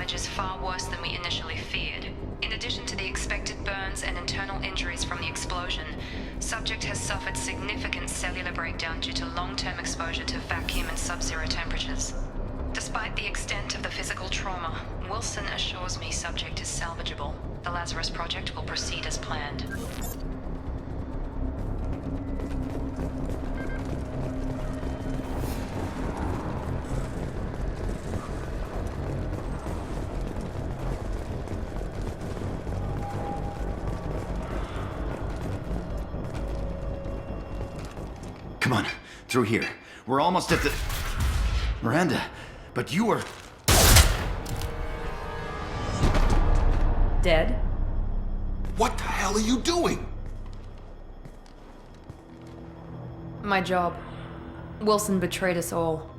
damage is far worse than we initially feared. In addition to the expected burns and internal injuries from the explosion, subject has suffered significant cellular breakdown due to long-term exposure to vacuum and sub-zero temperatures. Despite the extent of the physical trauma, Wilson assures me subject is salvageable. The Lazarus Project will proceed as planned. Come on, through here. We're almost at the... Miranda, but you were... Dead? What the hell are you doing? My job. Wilson betrayed us all.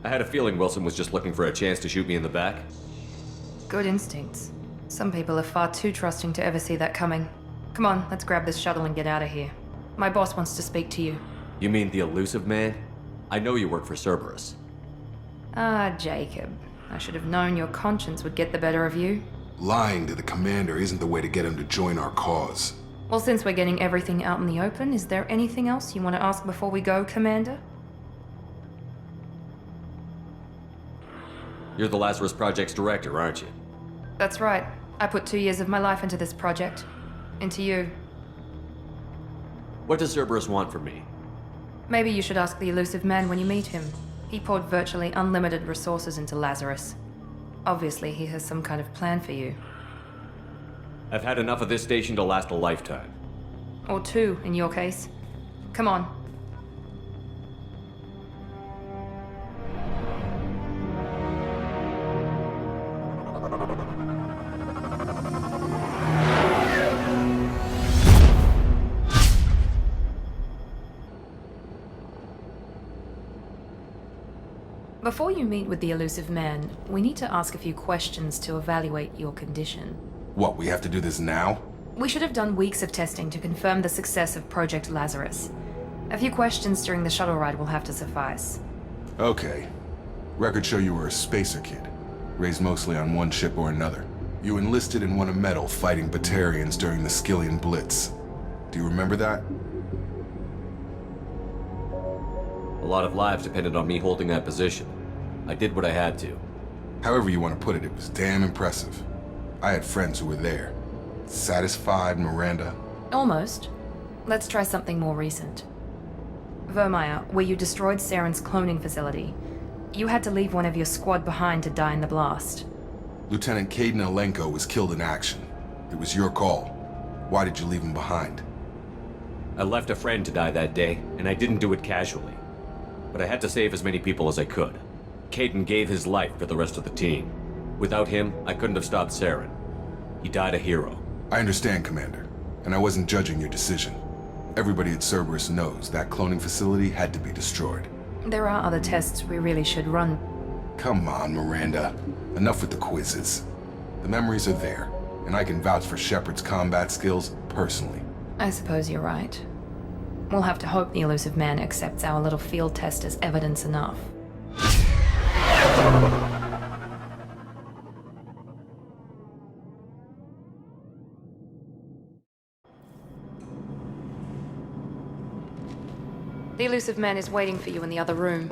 I had a feeling Wilson was just looking for a chance to shoot me in the back. Good instincts. Some people are far too trusting to ever see that coming. Come on, let's grab this shuttle and get out of here. My boss wants to speak to you. You mean the elusive man? I know you work for Cerberus. Ah, Jacob. I should have known your conscience would get the better of you. Lying to the commander isn't the way to get him to join our cause. Well, since we're getting everything out in the open, is there anything else you want to ask before we go, Commander? You're the Lazarus Project's director, aren't you? That's right. I put 2 years of my life into this project. Into you. What does Cerberus want from me? Maybe you should ask the elusive man when you meet him. He poured virtually unlimited resources into Lazarus. Obviously, he has some kind of plan for you. I've had enough of this station to last a lifetime. Or 2, in your case. Come on. Before you meet with the elusive man, we need to ask a few questions to evaluate your condition. What, we have to do this now? We should have done weeks of testing to confirm the success of Project Lazarus. A few questions during the shuttle ride will have to suffice. Okay. Records show you were a spacer kid, raised mostly on one ship or another. You enlisted and won a medal fighting Batarians during the Skillian Blitz. Do you remember that? A lot of lives depended on me holding that position. I did what I had to. However you want to put it, it was damn impressive. I had friends who were there. Satisfied, Miranda? Almost. Let's try something more recent. Vermeer, where you destroyed Saren's cloning facility. You had to leave one of your squad behind to die in the blast. Lieutenant Caden Alenko was killed in action. It was your call. Why did you leave him behind? I left a friend to die that day, and I didn't do it casually. But I had to save as many people as I could. Caden gave his life for the rest of the team. Without him, I couldn't have stopped Saren. He died a hero. I understand, Commander, and I wasn't judging your decision. Everybody at Cerberus knows that cloning facility had to be destroyed. There are other tests we really should run. Come on, Miranda. Enough with the quizzes. The memories are there, and I can vouch for Shepard's combat skills personally. I suppose you're right. We'll have to hope the elusive man accepts our little field test as evidence enough. The elusive man is waiting for you in the other room.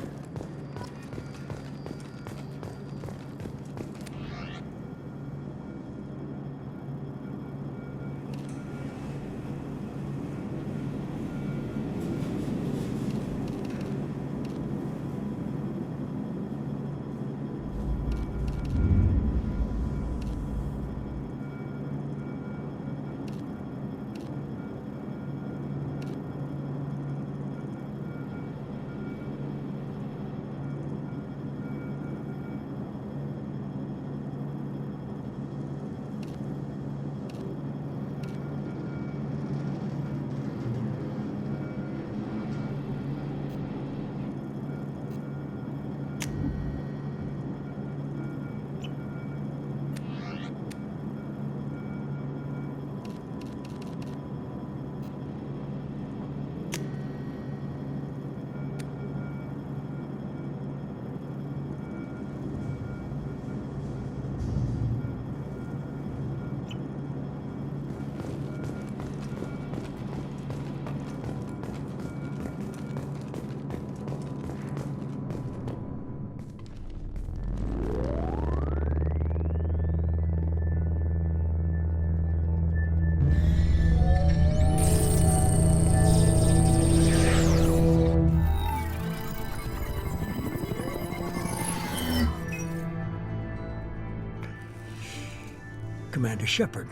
Commander Shepard.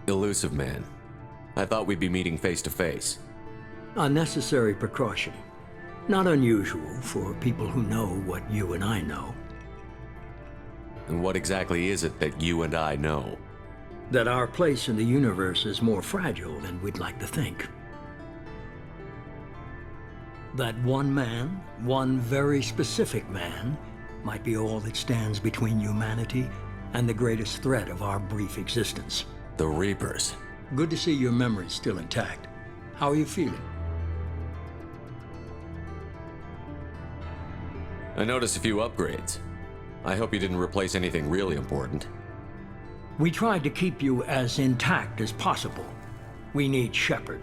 Elusive man. I thought we'd be meeting face to face. A necessary precaution. Not unusual for people who know what you and I know. And what exactly is it that you and I know? That our place in the universe is more fragile than we'd like to think. That one man, one very specific man, might be all that stands between humanity and the greatest threat of our brief existence. The Reapers. Good to see your memory's still intact. How are you feeling? I noticed a few upgrades. I hope you didn't replace anything really important. We tried to keep you as intact as possible. We need Shepard,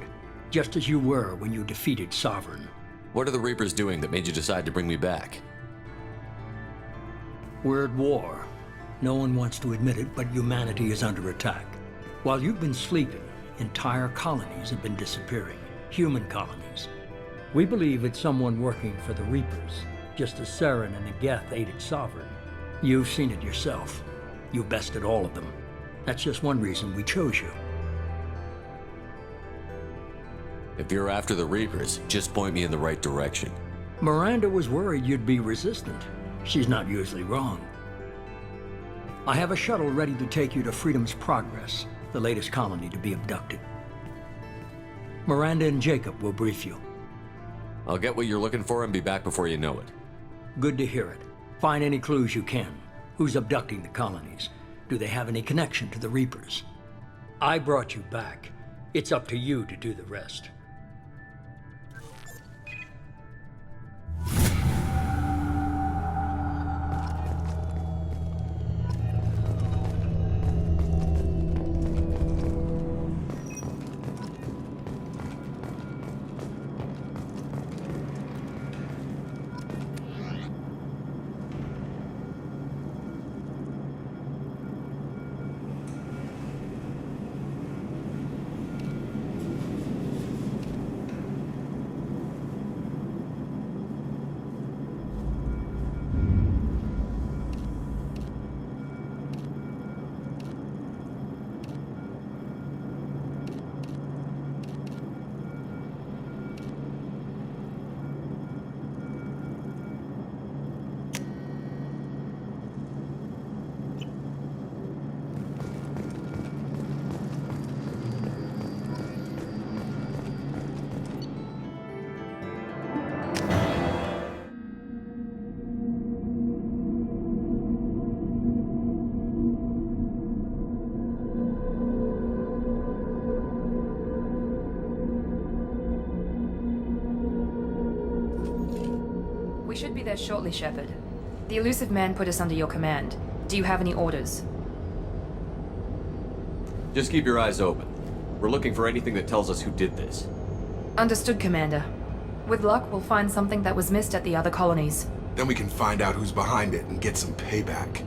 just as you were when you defeated Sovereign. What are the Reapers doing that made you decide to bring me back? We're at war. No one wants to admit it, but humanity is under attack. While you've been sleeping, entire colonies have been disappearing. Human colonies. We believe it's someone working for the Reapers, just as Saren and the Geth aided Sovereign. You've seen it yourself. You bested all of them. That's just one reason we chose you. If you're after the Reapers, just point me in the right direction. Miranda was worried you'd be resistant. She's not usually wrong. I have a shuttle ready to take you to Freedom's Progress, the latest colony to be abducted. Miranda and Jacob will brief you. I'll get what you're looking for and be back before you know it. Good to hear it. Find any clues you can. Who's abducting the colonies? Do they have any connection to the Reapers? I brought you back. It's up to you to do the rest. We should be there shortly, Shepard. The elusive man put us under your command. Do you have any orders? Just keep your eyes open. We're looking for anything that tells us who did this. Understood, Commander. With luck, we'll find something that was missed at the other colonies. Then we can find out who's behind it and get some payback.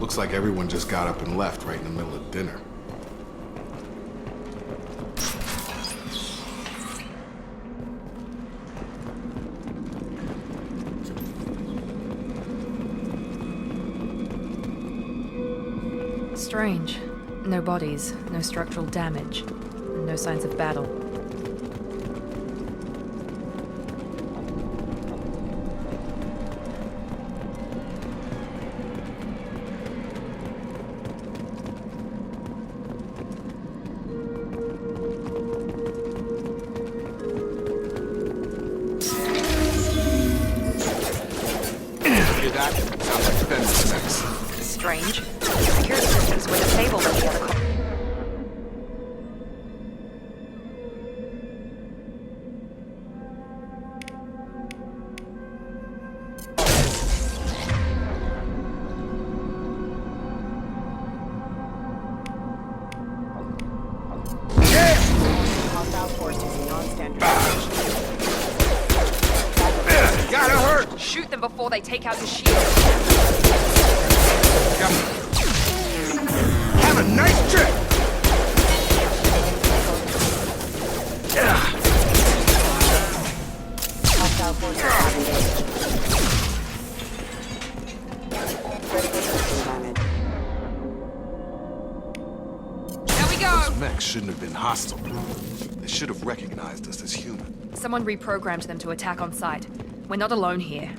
Looks like everyone just got up and left right in the middle of dinner. Strange. No bodies, no structural damage, and no signs of battle. Hear that? Sounds like fence next. Strange. The security systems were disabled at the other colony. reinforced using non-standard. Gotta hurt! Shoot them before they take out the shield. Have a nice trip! Hostile forces have engaged. Critical system damage. There we go! Those mechs shouldn't have been hostile. They should have recognized us as human. Someone reprogrammed them to attack on sight. We're not alone here.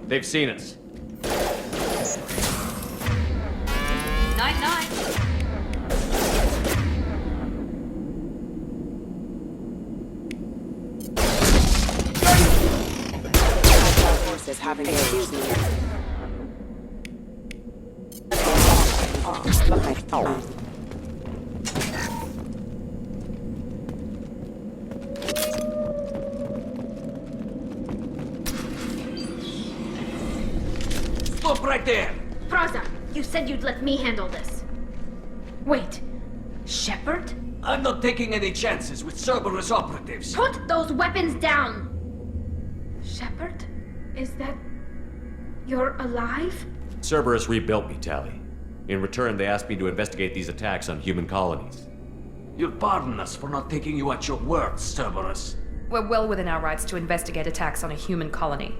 They've seen us. 9-9. Hostile forces have engaged. Excuse me. Stop right there! Praza, you said you'd let me handle this. Wait, Shepard? I'm not taking any chances with Cerberus operatives. Put those weapons down! Shepard? Is that... you're alive? Cerberus rebuilt me, Tali. In return, they asked me to investigate these attacks on human colonies. You'll pardon us for not taking you at your word, Cerberus. We're well within our rights to investigate attacks on a human colony.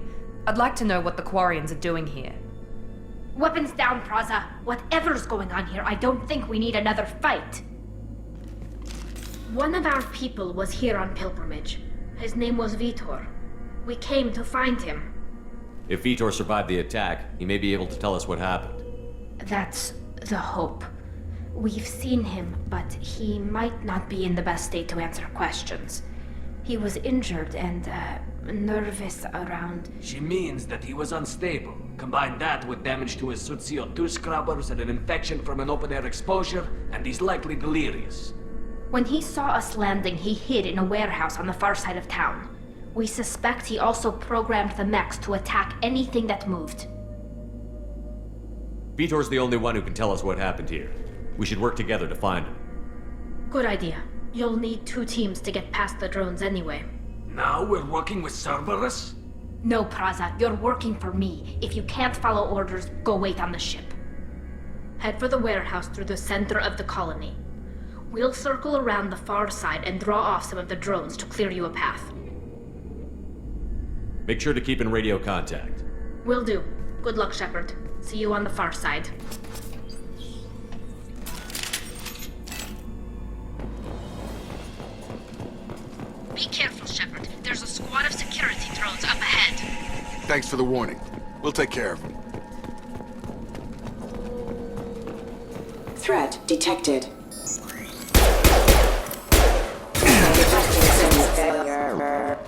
I'd like to know what the Quarians are doing here. Weapons down, Praza. Whatever's going on here, I don't think we need another fight. One of our people was here on pilgrimage. His name was Vitor. We came to find him. If Vitor survived the attack, he may be able to tell us what happened. That's the hope. We've seen him, but he might not be in the best state to answer questions. He was injured and, nervous around... She means that he was unstable. Combine that with damage to his suit CO2 scrubbers and an infection from an open-air exposure, and he's likely delirious. When he saw us landing, he hid in a warehouse on the far side of town. We suspect he also programmed the mechs to attack anything that moved. Vitor's the only one who can tell us what happened here. We should work together to find him. Good idea. You'll need 2 teams to get past the drones anyway. Now we're working with Cerberus? No, Praza, you're working for me. If you can't follow orders, go wait on the ship. Head for the warehouse through the center of the colony. We'll circle around the far side and draw off some of the drones to clear you a path. Make sure to keep in radio contact. Will do. Good luck, Shepard. See you on the far side. Be careful, Shepard. There's a squad of security drones up ahead. Thanks for the warning. We'll take care of them. Threat detected. Failure.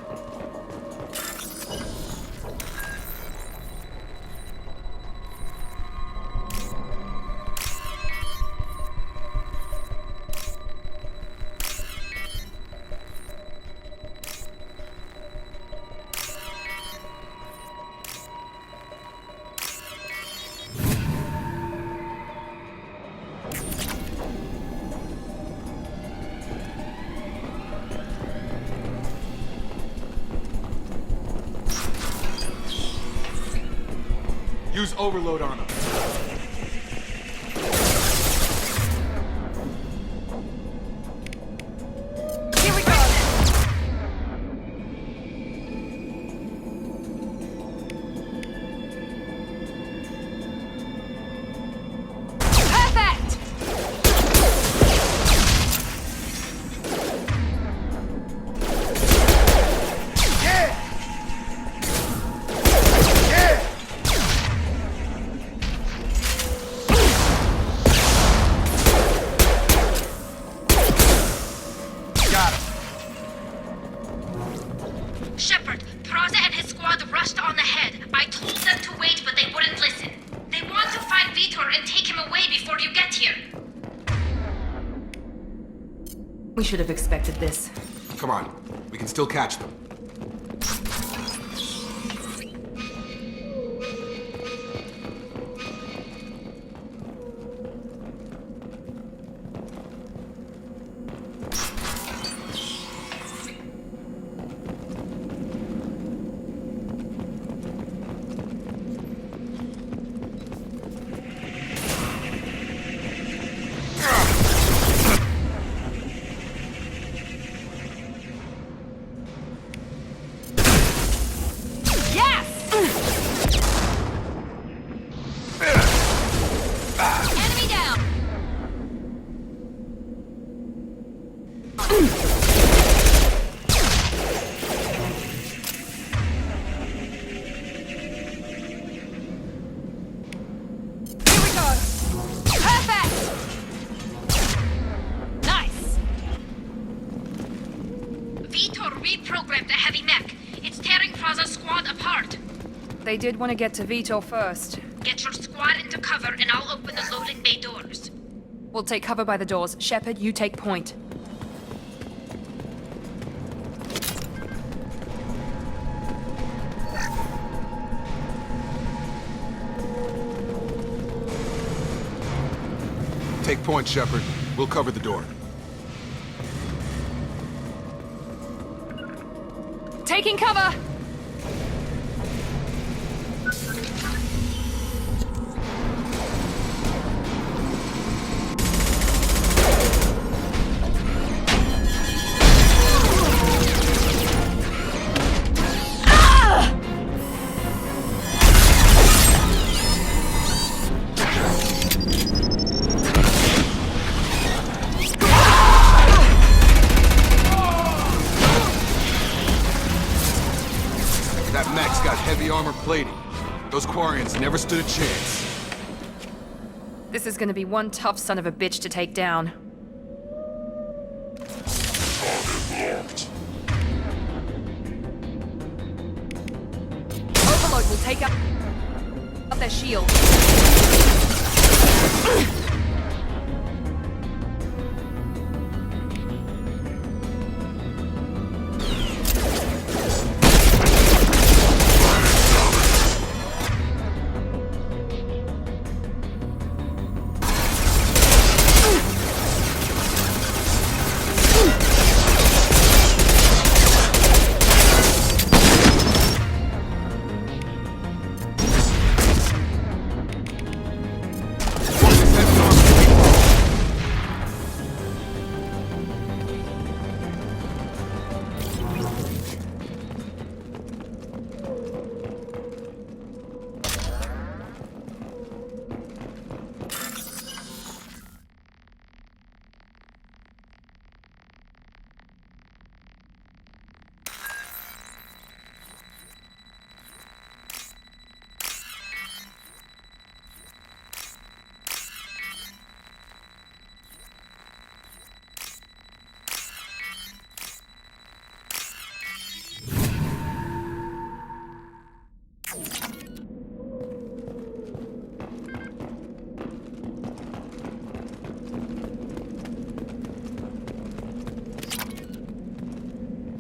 Use overload on them. Here we go! Perfect! We should have expected this. Come on, we can still catch them. Enemy down! Here we go! Perfect! Nice! Vitor reprogrammed the heavy mech. It's tearing Praza's squad apart. They did want to get to Vitor first. Get your squad into cover and I'll open the loading bay doors. We'll take cover by the doors. Shepard, you take point. Take point, Shepard. We'll cover the door. Taking cover! That mech's got heavy armor plating. Those Quarians never stood a chance. This is gonna be one tough son of a bitch to take down. Overload will take up their shield.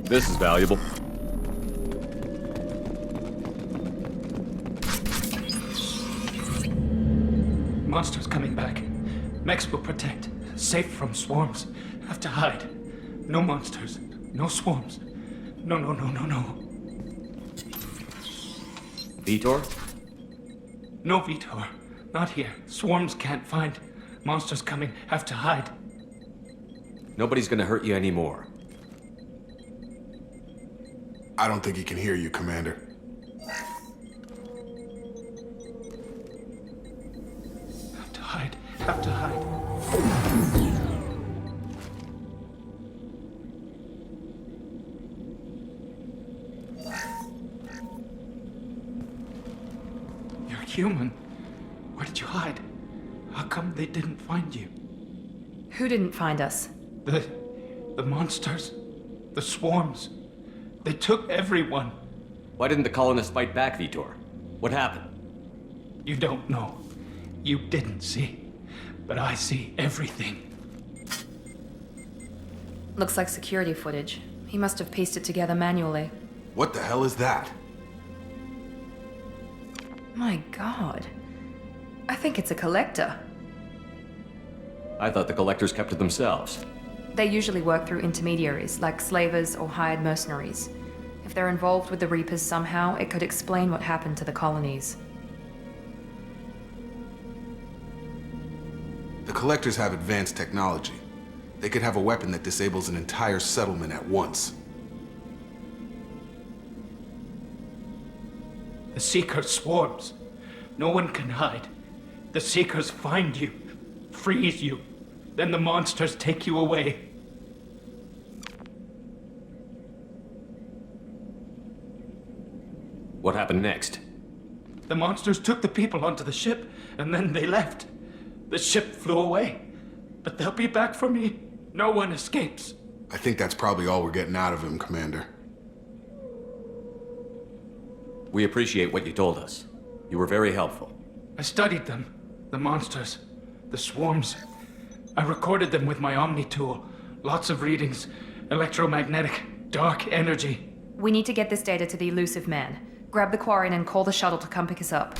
This is valuable. Monsters coming back. Mechs will protect. Safe from swarms. Have to hide. No monsters. No swarms. No. Vitor? No Vitor. Not here. Swarms can't find. Monsters coming. Have to hide. Nobody's gonna hurt you anymore. I don't think he can hear you, Commander. Have to hide. Have to hide. You're human. Where did you hide? How come they didn't find you? Who didn't find us? The monsters. The swarms. They took everyone. Why didn't the colonists fight back, Vitor? What happened? You don't know. You didn't see. But I see everything. Looks like security footage. He must have pieced it together manually. What the hell is that? My god. I think it's a collector. I thought the collectors kept to themselves. They usually work through intermediaries, like slavers or hired mercenaries. If they're involved with the Reapers somehow, it could explain what happened to the colonies. The collectors have advanced technology. They could have a weapon that disables an entire settlement at once. The Seekers swarms. No one can hide. The Seekers find you, freeze you, then the monsters take you away. What happened next? The monsters took the people onto the ship, and then they left. The ship flew away. But they'll be back for me. No one escapes. I think that's probably all we're getting out of him, Commander. We appreciate what you told us. You were very helpful. I studied them. The monsters. The swarms. I recorded them with my Omni tool. Lots of readings. Electromagnetic. Dark energy. We need to get this data to the elusive man. Grab the Quarian and call the shuttle to come pick us up.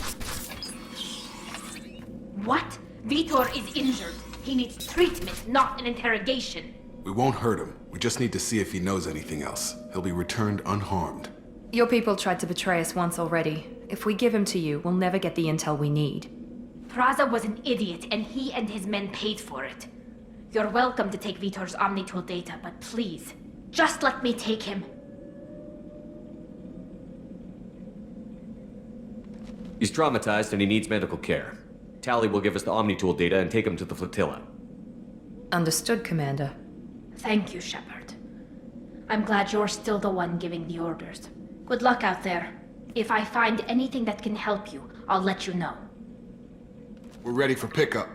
What? Vitor is injured. He needs treatment, not an interrogation. We won't hurt him. We just need to see if he knows anything else. He'll be returned unharmed. Your people tried to betray us once already. If we give him to you, we'll never get the intel we need. Praza was an idiot, and he and his men paid for it. You're welcome to take Vitor's Omnitool data, but please, just let me take him. He's traumatized and he needs medical care. Tali will give us the Omnitool data and take him to the flotilla. Understood, Commander. Thank you, Shepard. I'm glad you're still the one giving the orders. Good luck out there. If I find anything that can help you, I'll let you know. We're ready for pickup.